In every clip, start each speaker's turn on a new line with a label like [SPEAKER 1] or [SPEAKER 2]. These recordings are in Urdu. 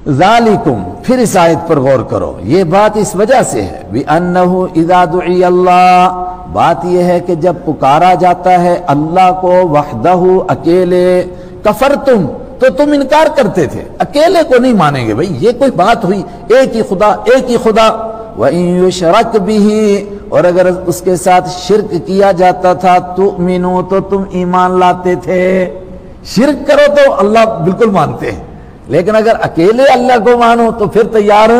[SPEAKER 1] ذالکم، پھر اس آیت پر غور کرو، یہ بات اس وجہ سے ہے بِأَنَّهُ إِذَا دُعِيَ اللَّهُ، بات یہ ہے کہ جب پکارا جاتا ہے اللہ کو وحدہ اکیلے، کفرتم، تو تم انکار کرتے تھے، اکیلے کو نہیں مانیں گے، بھئی یہ کوئی بات ہوئی، ایک ہی خدا، ایک ہی خدا، وَإِن يُشْرَكْ بِهِ، اور اگر اس کے ساتھ شرک کیا جاتا تھا تُؤْمِنُوا، تو تم ایمان لاتے تھے، شرک کرو تو اللہ بالکل مانتے ہیں، لیکن اگر اکیلے اللہ کو مانو تو پھر تیار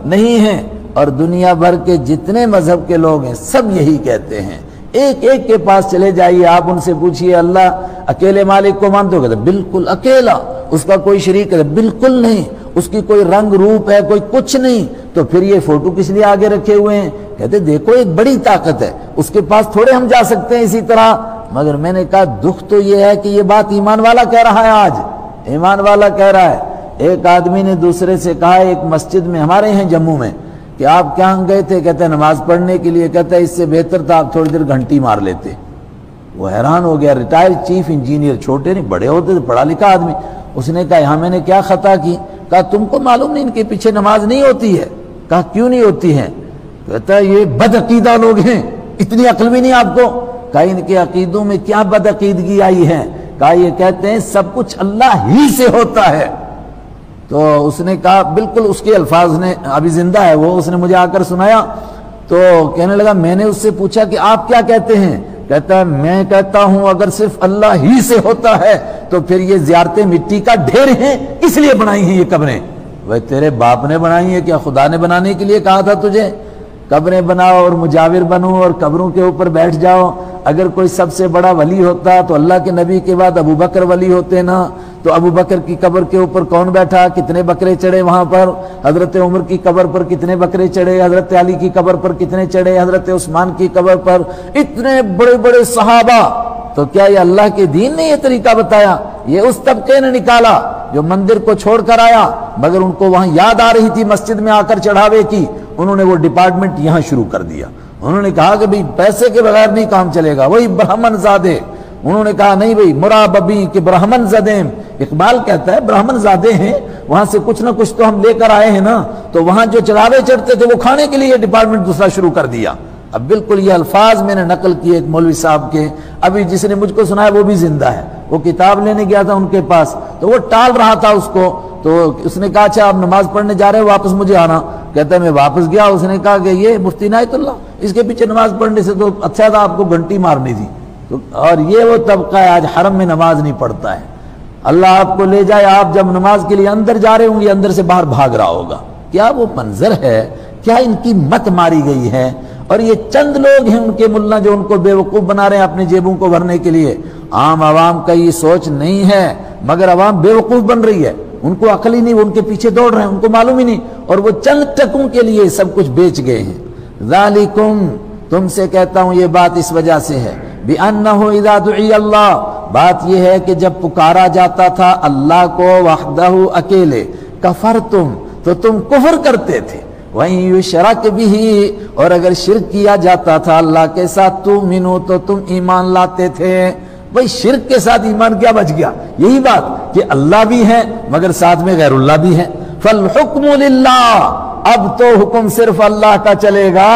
[SPEAKER 1] نہیں ہیں۔ اور دنیا بھر کے جتنے مذہب کے لوگ ہیں سب یہی کہتے ہیں، ایک ایک کے پاس چلے جائیے، آپ ان سے پوچھئے اللہ اکیلے مالک کو مانتے ہو؟ کہتے بالکل اکیلا، اس کا کوئی شریک ہے؟ بالکل نہیں، اس کی کوئی رنگ روپ ہے، کوئی کچھ نہیں، تو پھر یہ فوٹو کس لیے آگے رکھے ہوئے ہیں؟ کہتے دیکھو ایک بڑی طاقت ہے، اس کے پاس تھوڑے ہم جا سکتے ہیں اسی طرح۔ مگر میں نے کہا دکھ تو یہ ہے کہ یہ بات ایمان والا کہہ رہا ہے، آج ایمان والا کہہ رہا ہے۔ ایک آدمی نے دوسرے سے کہا ایک مسجد میں، ہمارے ہیں جموں میں، کہ آپ کہاں گئے تھے؟ کہتے ہیں نماز پڑھنے کے لیے۔ کہتا ہے اس سے بہتر تھا آپ تھوڑی دیر گھنٹی مار لیتے۔ وہ حیران ہو گیا، ریٹائرڈ چیف انجینئر، چھوٹے نہیں بڑے ہوتے تھے، پڑھا لکھا آدمی۔ اس نے کہا یہاں میں نے کیا خطا کی؟ کہا تم کو معلوم نہیں ان کے پیچھے نماز نہیں ہوتی ہے؟ کہا کیوں نہیں ہوتی ہے؟ کہتا ہے یہ بد عقیدہ لوگ ہیں، اتنی عقل بھی نہیں آپ کو؟ کہا ان کے عقیدوں میں کیا بد عقیدگی آئی ہے؟ کہا یہ کہتے ہیں سب کچھ اللہ ہی سے ہوتا ہے۔ تو اس نے کہا بالکل اس کے الفاظ نے، ابھی زندہ ہے وہ، اس نے مجھے آ کر سنایا، تو کہنے لگا میں نے اس سے پوچھا کہ آپ کیا کہتے ہیں؟ کہتا ہے میں کہتا ہوں اگر صرف اللہ ہی سے ہوتا ہے تو پھر یہ زیارتیں مٹی کا ڈھیر ہیں، اس لیے بنائی ہیں یہ قبریں۔ وہ تیرے باپ نے بنائی ہیں کیا خدا نے بنانے کے لیے کہا تھا تجھے؟ قبریں بناؤ اور مجاور بنو اور قبروں کے اوپر بیٹھ جاؤ۔ اگر کوئی سب سے بڑا ولی ہوتا تو اللہ کے نبی کے بعد ابو بکر ولی ہوتے نا، تو ابو بکر کی قبر کے اوپر کون بیٹھا؟ کتنے بکرے چڑھے وہاں پر؟ حضرت عمر کی قبر پر کتنے بکرے چڑھے؟ حضرت علی کی قبر پر کتنے چڑھے؟ حضرت عثمان کی قبر پر اتنے بڑے بڑے صحابہ۔ تو کیا یہ اللہ کے دین نے یہ طریقہ بتایا؟ یہ اس طبقے نے نکالا جو مندر کو چھوڑ کر آیا، مگر ان کو وہاں یاد آ رہی تھی مسجد میں آ کر چڑھاوے کی، انہوں نے وہ ڈپارٹمنٹ یہاں شروع کر دیا۔ انہوں نے کہا کہ بھئی پیسے کے بغیر نہیں کام چلے گا، وہی برہمن زادے۔ انہوں نے کہا نہیں بھئی مراببی کہ برہمن زدیم، اقبال کہتا ہے برہمن زادے ہیں، وہاں سے کچھ نہ کچھ تو ہم لے کر آئے ہیں نا، تو وہاں جو چڑھاوے چڑھتے تھے وہ کھانے کے لیے یہ ڈپارٹمنٹ دوسرا شروع کر دیا۔ اب بالکل یہ الفاظ میں نے نقل کیے ایک مولوی صاحب کے، ابھی جس نے مجھ کو سنایا وہ بھی زندہ ہے، وہ کتاب لینے گیا تھا ان کے پاس تو وہ ٹال رہا تھا اس کو، تو اس نے کہا اچھا آپ نماز پڑھنے جا رہے ہیں واپس مجھے آنا۔ کہتا ہے میں واپس گیا، اس نے کہا کہ یہ مفتی عنایت اللہ، اس کے پیچھے نماز پڑھنے سے تو اچھا تھا آپ کو گھنٹی مارنی تھی۔ اور یہ وہ طبقہ ہے آج حرم میں نماز نہیں پڑھتا ہے۔ اللہ آپ کو لے جائے، آپ جب نماز کے لیے اندر جا رہے ہوں گے اندر سے باہر بھاگ رہا ہوگا۔ کیا وہ منظر ہے؟ کیا ان کی مت ماری گئی ہے؟ اور یہ چند لوگ ہیں ان کے ملا جو ان کو بے وقوف بنا رہے ہیں اپنی جیبوں کو بھرنے کے لیے۔ عام عوام کا یہ سوچ نہیں ہے، مگر عوام بے وقوف بن رہی ہے، ان کو عقل ہی نہیں، وہ ان کے پیچھے دوڑ رہے ہیں، ان کو معلوم ہی نہیں، اور وہ چند ٹکوں کے لیے سب کچھ بیچ گئے ہیں۔ ذالکم، تم سے کہتا ہوں یہ بات اس وجہ سے ہے، بِأَنَّهُ إِذَا دُعِيَ اللَّهُ، بات یہ ہے کہ جب پکارا جاتا تھا اللہ کو وحدہ اکیلے، کفرتم، تو تم کفر کرتے تھے، وَإِن يُشْرَكْ بِهِ، اور اگر شرک کیا جاتا تھا اللہ کے ساتھ تُؤْمِنُوا، تو تم ایمان لاتے تھے۔ بھئی شرک کے ساتھ ایمان کیا بچ گیا؟ یہی بات کہ اللہ بھی ہے مگر ساتھ میں غیر اللہ بھی ہے۔ فَالْحُكْمُ لِلَّهِ، اب تو حکم صرف اللہ کا چلے گا،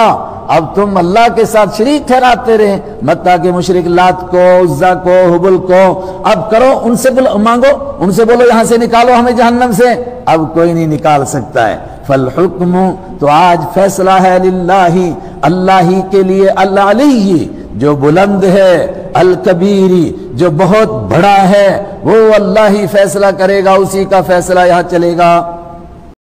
[SPEAKER 1] اب تم اللہ کے ساتھ شریک ٹھہراتے رہے، متا کہ مشرک لات کو، عزا کو، حبل کو، اب کرو ان سے مانگو، ان سے بولو یہاں سے نکالو ہمیں جہنم سے، اب کوئی نہیں نکال سکتا ہے۔ فالحکم، تو آج فیصلہ ہے للہ، اللہ ہی کے لیے، العلی جو بلند ہے، الکبیری جو بہت بڑا ہے، وہ اللہ ہی فیصلہ کرے گا، اسی کا فیصلہ یہاں چلے گا۔